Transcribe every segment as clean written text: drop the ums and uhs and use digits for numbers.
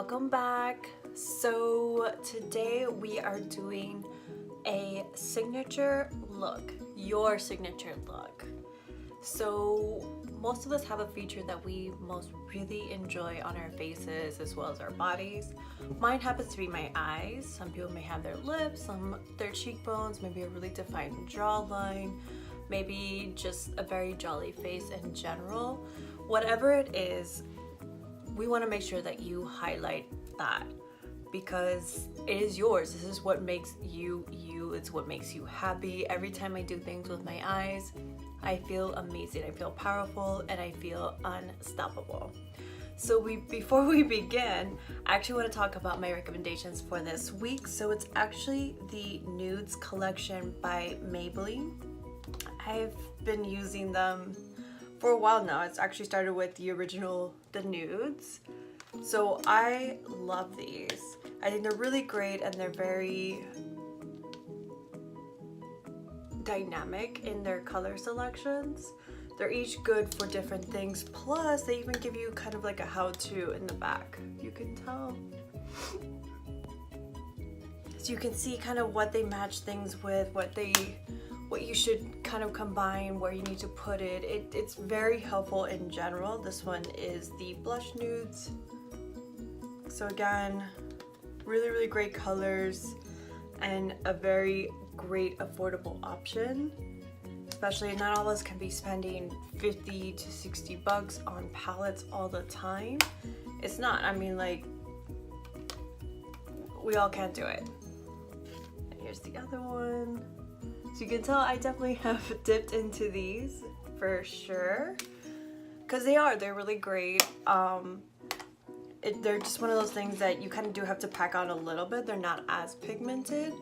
welcome back. So today we are doing a signature look, your signature look. So most of us have a feature that we most really enjoy on our faces as well as our bodies. Mine happens to be my eyes. Some people may have their lips, some their cheekbones, maybe a really defined jawline, maybe just a very jolly face in general. Whatever it is, we want to make sure that you highlight that because it is yours. This is what makes you you. It's what makes you happy. Every time I do things with my eyes, I feel amazing. I feel powerful and I feel unstoppable. So before we begin, I actually want to talk about my recommendations for this week. So it's actually the Nudes collection by Maybelline. I've been using them for a while now. It's actually started with the original The Nudes. So I love these. I think they're really great and they're very dynamic in their color selections. They're each good for different things. Plus, they even give you kind of like a how-to in the back. You can tell. So you can see kind of what they match things with, what you should kind of combine, where you need to put it. It's very helpful in general. This one is the Blush Nudes. So again, really great colors and a very great affordable option. Especially not all of us can be spending 50 to 60 bucks on palettes all the time. It's not, I mean, like, we all can't do it. And here's the other one. So you can tell I definitely have dipped into these for sure, because they're really great. They're just one of those things that you kind of do have to pack on a little bit. They're not as pigmented,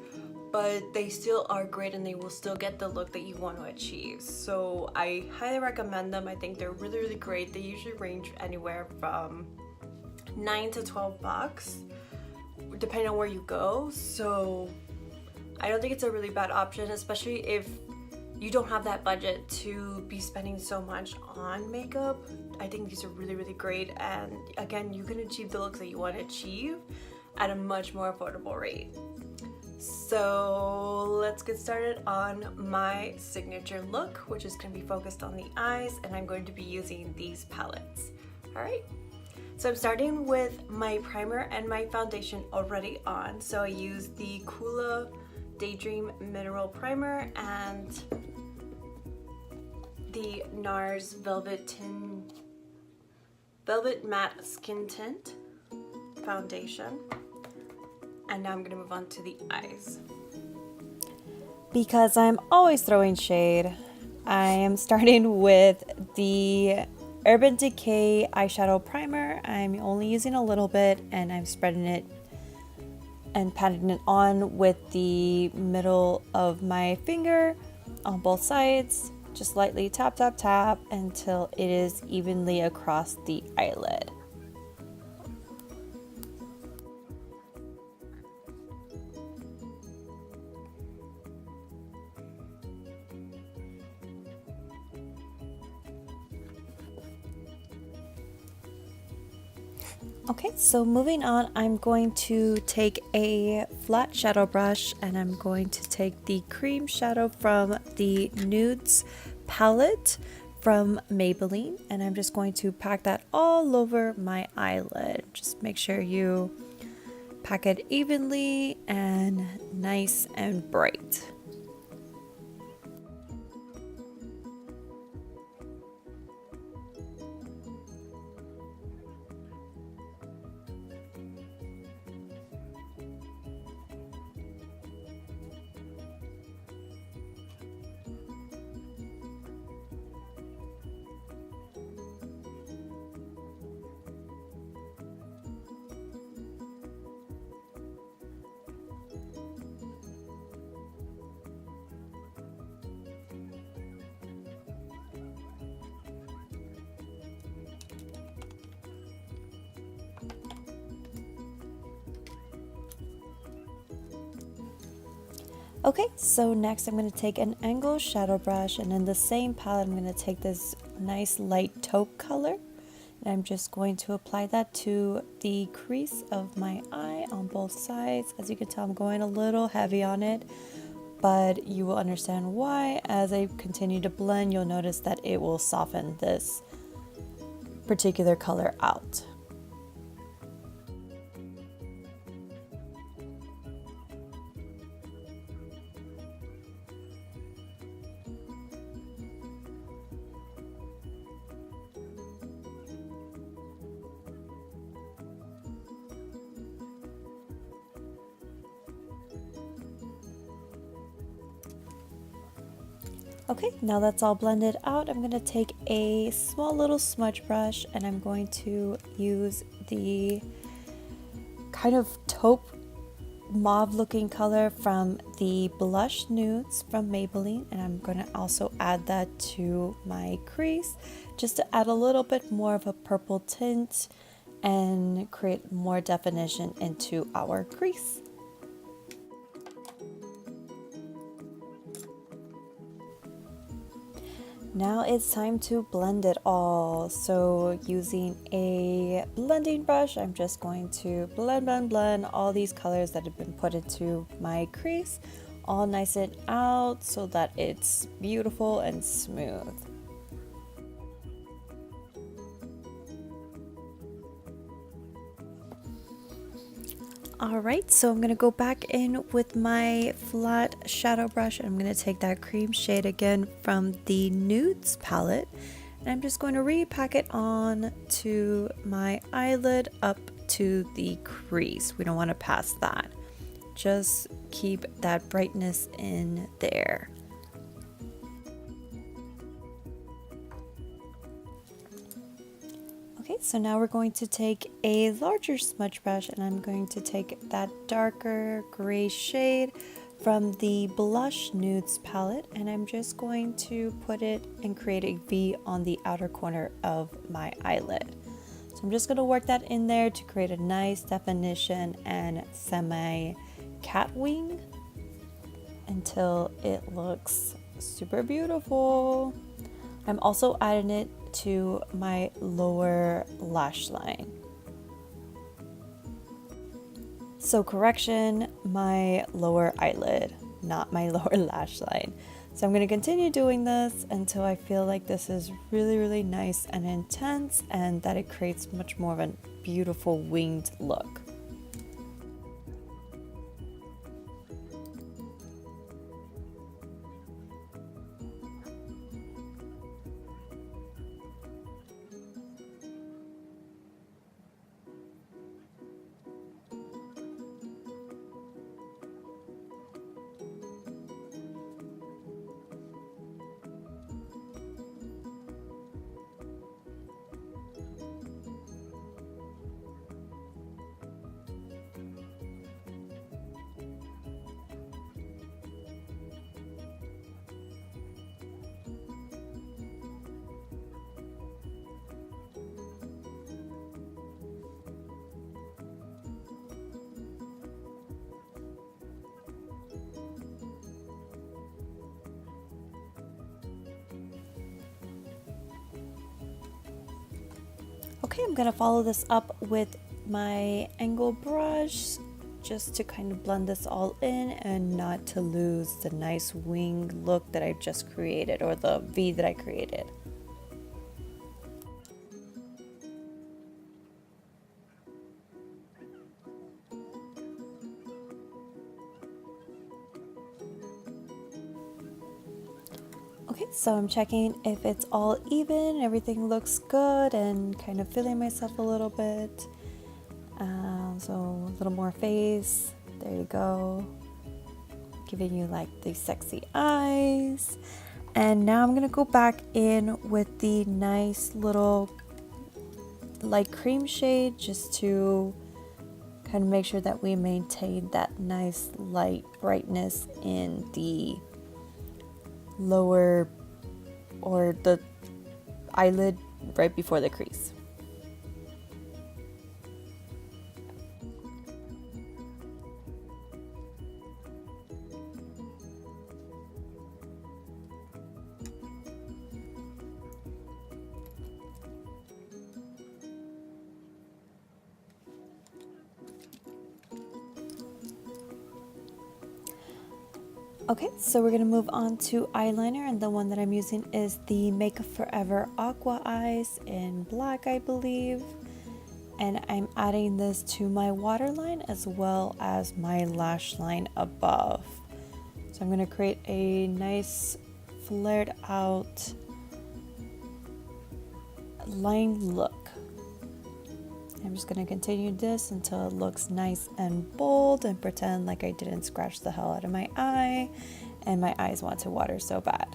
but they still are great and they will still get the look that you want to achieve. So I highly recommend them. I think they're really great. They usually range anywhere from 9 to 12 bucks depending on where you go. So I don't think it's a really bad option, especially if you don't have that budget to be spending so much on makeup. I think these are really great, and again, you can achieve the looks that you want to achieve at a much more affordable rate. So let's get started on my signature look, which is going to be focused on the eyes, and I'm going to be using these palettes. Alright, so I'm starting with my primer and my foundation already on. So I use the Coola Daydream Mineral Primer and the Nars Velvet Matte Skin Tint foundation. And now I'm going to move on to the eyes. Because I'm always throwing shade, I am starting with the Urban Decay eyeshadow primer. I'm only using a little bit and I'm spreading it and patting it on with the middle of my finger on both sides. Just lightly tap until it is evenly across the eyelid. Okay, so moving on, I'm going to take a flat shadow brush and I'm going to take the cream shadow from the Nudes palette from Maybelline, and I'm just going to pack that all over my eyelid. Just make sure you pack it evenly and nice and bright. Okay, so next I'm going to take an angled shadow brush, and in the same palette I'm going to take this nice light taupe color And I'm just going to apply that to the crease of my eye on both sides. As you can tell, I'm going a little heavy on it, but you will understand why. As I continue to blend, you'll notice that it will soften this particular color out. Okay, now that's all blended out, I'm going to take a small little smudge brush and I'm going to use the kind of taupe mauve looking color from the Blush Nudes from Maybelline, and I'm going to also add that to my crease just to add a little bit more of a purple tint and create more definition into our crease. Now it's time to blend it all. So using a blending brush, I'm just going to blend all these colors that have been put into my crease, all nice and out so that it's beautiful and smooth. Alright, so I'm going to go back in with my flat shadow brush. I'm going to take that cream shade again from the Nudes palette. And I'm just going to repack it on to my eyelid up to the crease. We don't want to pass that. Just keep that brightness in there. Okay, so now we're going to take a larger smudge brush and I'm going to take that darker gray shade from the Blush Nudes palette and I'm just going to put it and create a V on the outer corner of my eyelid. So I'm just going to work that in there to create a nice definition and semi-cat wing until it looks super beautiful. I'm also adding it to my lower lash line. So correction, my lower eyelid, not my lower lash line. So I'm going to continue doing this until I feel like this is really nice and intense and that it creates much more of a beautiful winged look. Okay, I'm going to follow this up with my angle brush just to kind of blend this all in and not to lose the nice wing look that I just created, or the V that I created. Okay, so I'm checking if it's all even, everything looks good, and kind of feeling myself a little bit. So a little more face, there you go. Giving you like the sexy eyes. And now I'm gonna go back in with the nice little light cream shade just to kind of make sure that we maintain that nice light brightness in the lower or the eyelid right before the crease. Okay, so we're going to move on to eyeliner, and the one that I'm using is the Makeup Forever Aqua Eyes in black, I believe. And I'm adding this to my waterline as well as my lash line above. So I'm going to create a nice flared out line look. I'm just going to continue this until it looks nice and bold and pretend like I didn't scratch the hell out of my eye and my eyes want to water so bad.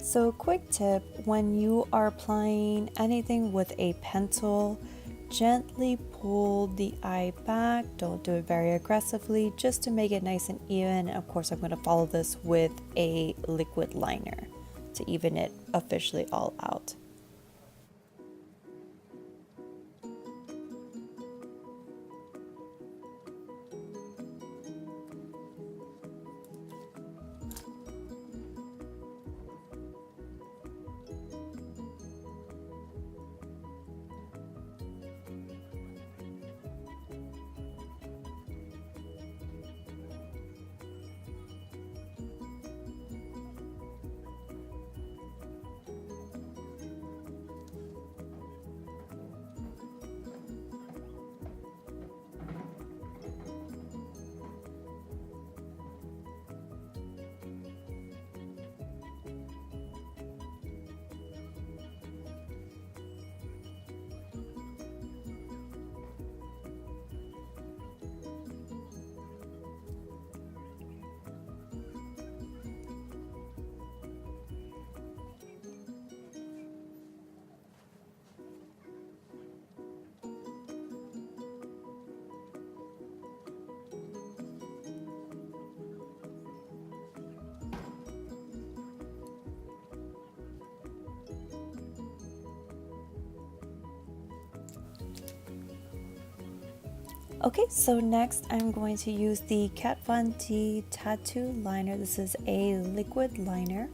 So quick tip, when you are applying anything with a pencil, gently pull the eye back. Don't do it very aggressively, just to make it nice and even. Of course, I'm going to follow this with a liquid liner to even it officially all out. Okay, so next I'm going to use the Kat Von D Tattoo Liner. This is a liquid liner.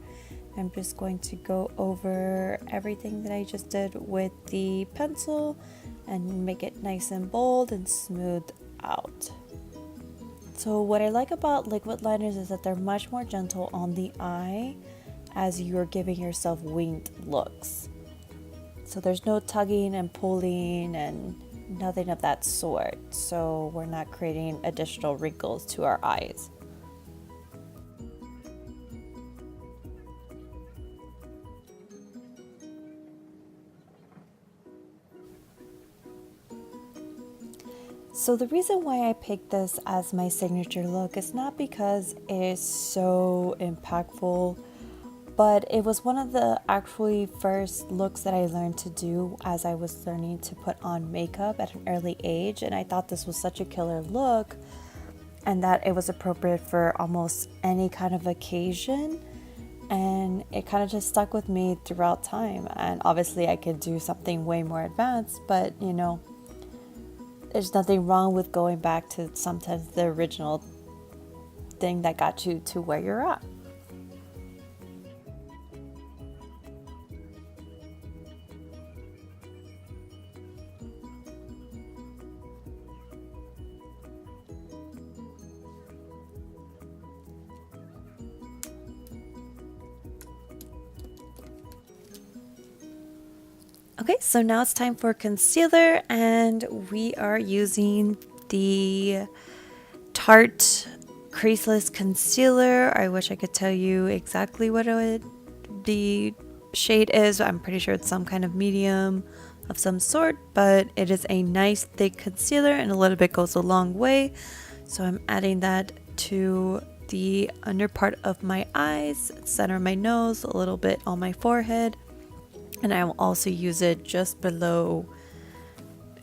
I'm just going to go over everything that I just did with the pencil and make it nice and bold and smooth out. So what I like about liquid liners is that they're much more gentle on the eye as you're giving yourself winged looks. So there's no tugging and pulling and nothing of that sort, so we're not creating additional wrinkles to our eyes. So the reason why I picked this as my signature look is not because it is so impactful, but it was one of the actually first looks that I learned to do as I was learning to put on makeup at an early age, and I thought this was such a killer look and that it was appropriate for almost any kind of occasion, and it kind of just stuck with me throughout time. And obviously I could do something way more advanced, but you know, there's nothing wrong with going back to sometimes the original thing that got you to where you're at. Okay, so now it's time for concealer, and we are using the Tarte Creaseless Concealer. I wish I could tell you exactly what the shade is. I'm pretty sure it's some kind of medium of some sort, but it is a nice thick concealer and a little bit goes a long way. So I'm adding that to the under part of my eyes, center of my nose, a little bit on my forehead. And I will also use it just below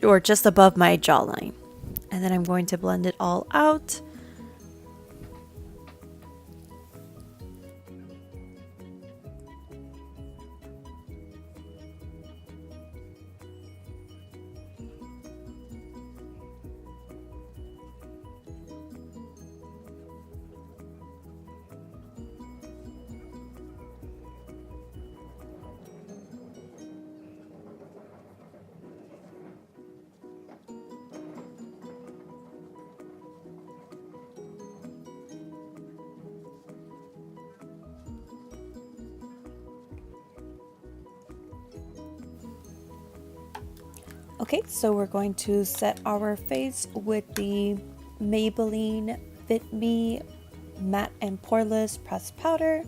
or just above my jawline. And then I'm going to blend it all out. Okay, so we're going to set our face with the Maybelline Fit Me Matte and Poreless Pressed Powder.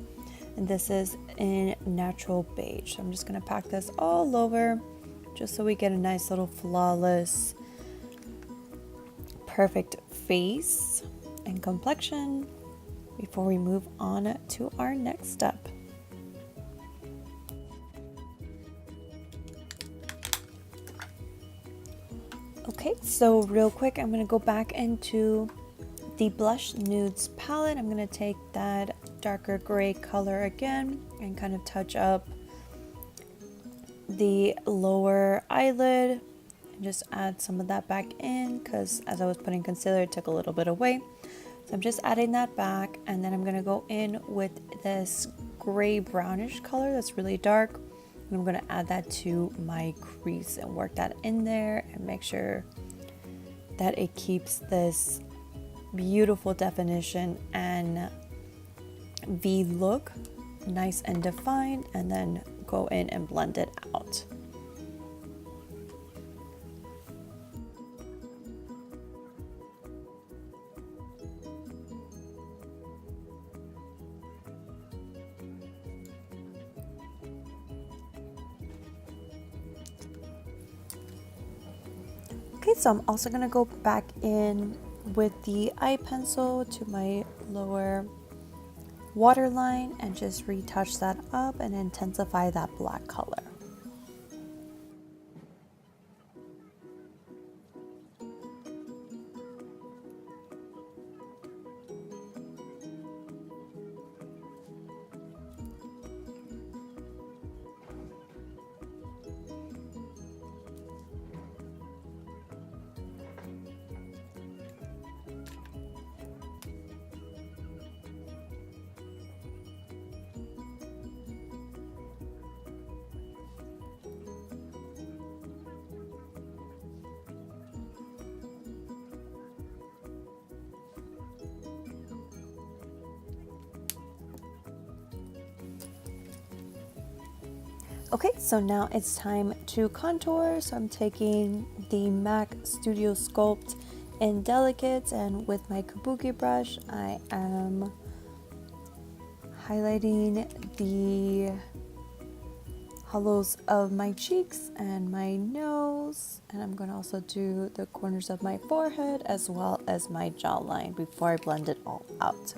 And this is in Natural Beige. So I'm just going to pack this all over just so we get a nice little flawless, perfect face and complexion before we move on to our next step. Okay, so real quick, I'm going to go back into the Blush Nudes palette. I'm going to take that darker gray color again and kind of touch up the lower eyelid and just add some of that back in, because as I was putting concealer, it took a little bit away. So I'm just adding that back, and then I'm going to go in with this gray brownish color that's really dark. And I'm going to add that to my crease and work that in there and make sure that it keeps this beautiful definition and V look nice and defined, and then go in and blend it out. Okay, so I'm also going to go back in with the eye pencil to my lower waterline and just retouch that up and intensify that black color. Okay, so now it's time to contour. So I'm taking the MAC Studio Sculpt in Delicates, and with my kabuki brush, I am highlighting the hollows of my cheeks and my nose. And I'm going to also do the corners of my forehead as well as my jawline before I blend it all out.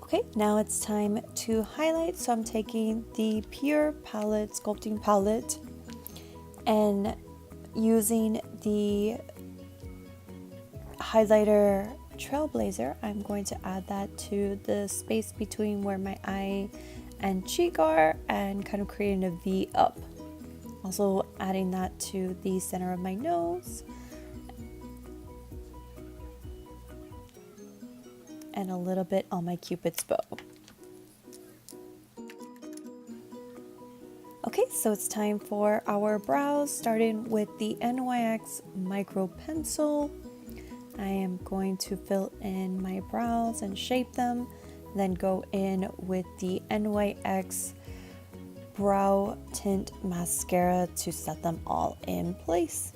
Okay, now it's time to highlight. So I'm taking the Pure Palette Sculpting Palette and using the highlighter Trailblazer, I'm going to add that to the space between where my eye and cheek are and kind of creating a V up. Also adding that to the center of my nose. And a little bit on my Cupid's bow. Okay, so it's time for our brows, starting with the NYX Micro Pencil. I am going to fill in my brows and shape them then go in with the NYX Brow Tint Mascara to set them all in place.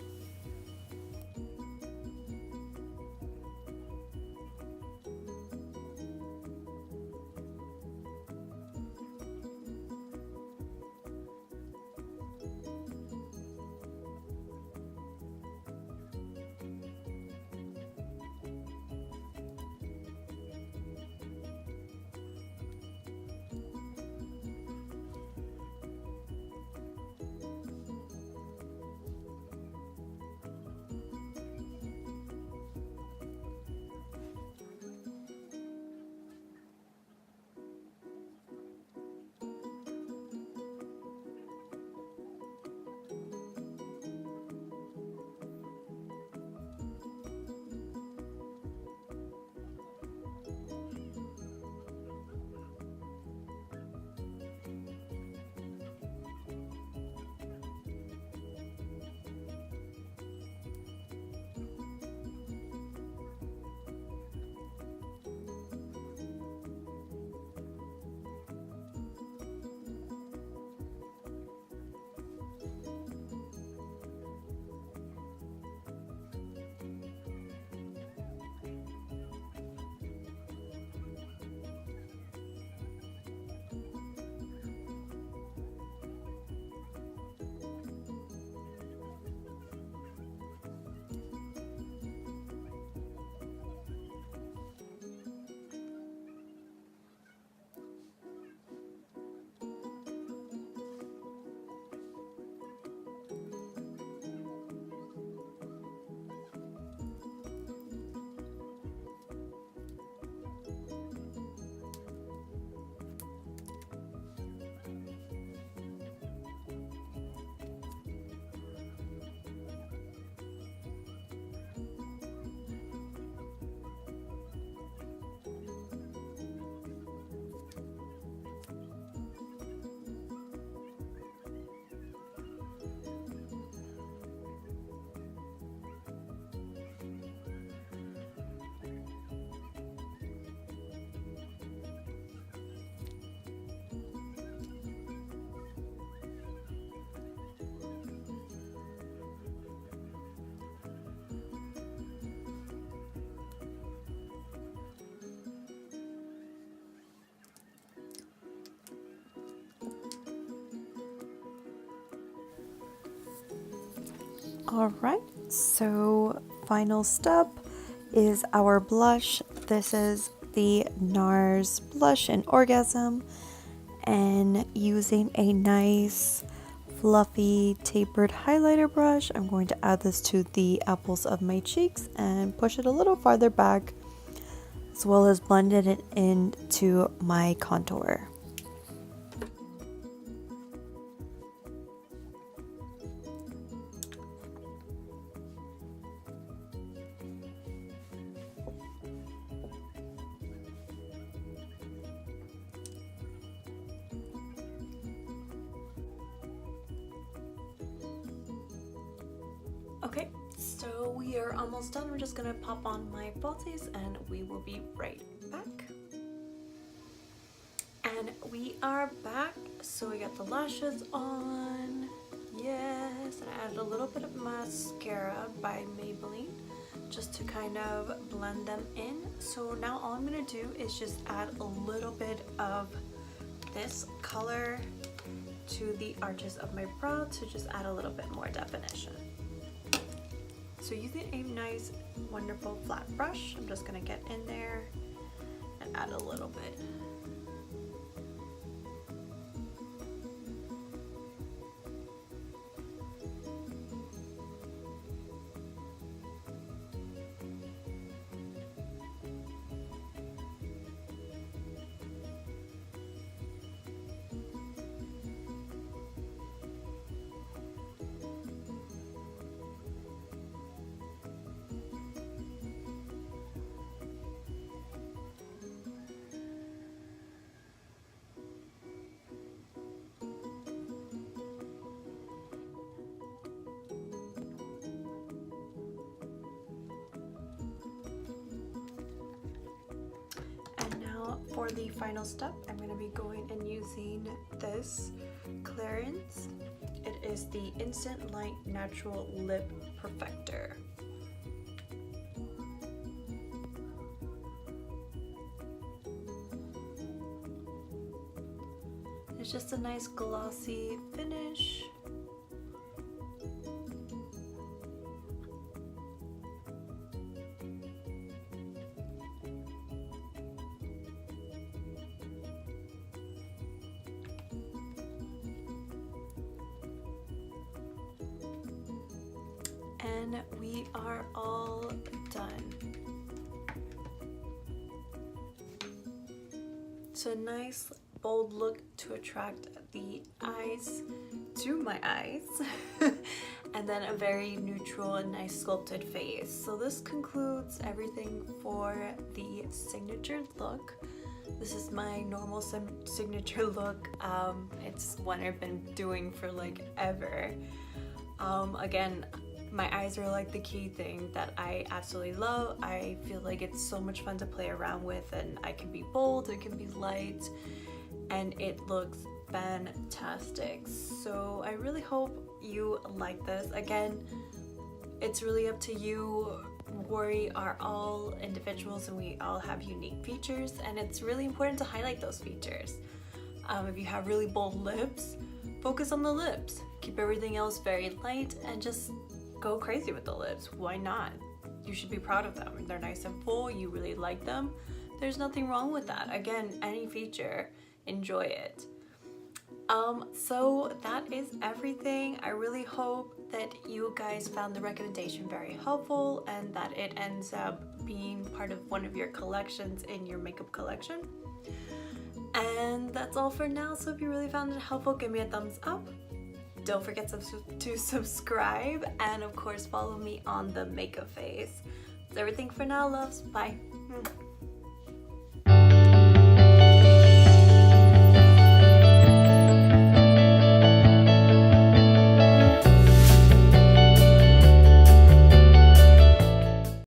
Alright, so final step is our blush. This is the Nars Blush-Orgasm, and using a nice fluffy tapered highlighter brush, I'm going to add this to the apples of my cheeks and push it a little farther back, as well as blended it into my contour. Okay, so we are almost done. We're just gonna pop on my falsies and we will be right back. And we are back. So we got the lashes on. Yes, and I added a little bit of mascara by Maybelline just to kind of blend them in. So now all I'm gonna do is just add a little bit of this color to the arches of my brow to just add a little bit more definition. So using a nice, wonderful flat brush, I'm just gonna get in there and add a little bit. for the final step, I'm going to be going and using this Clarins. It is the Instant Light Natural Lip Perfector. It's just a nice glossy finish. And we are all done. So nice bold look to attract the eyes to my eyes and then a very neutral and nice sculpted face. So this concludes everything for the signature look. This is my normal signature look. It's one I've been doing for like ever. Again, my eyes are like the key thing that I absolutely love. I feel like it's so much fun to play around with, and I can be bold, it can be light, and it looks fantastic. So I really hope you like this. Again, it's really up to you. We are all individuals and we all have unique features, and it's really important to highlight those features. If you have really bold lips, focus on the lips. Keep everything else very light and just go crazy with the lips. Why not? You should be proud of them. They're nice and full, you really like them. There's nothing wrong with that. Again, any feature, enjoy it. So that is everything. I really hope that you guys found the recommendation very helpful and that it ends up being part of one of your collections in your makeup collection. And that's all for now. So if you really found it helpful, give me a thumbs up. Don't forget to subscribe, and of course follow me on Themakeupphase. That's everything for now, loves. Bye.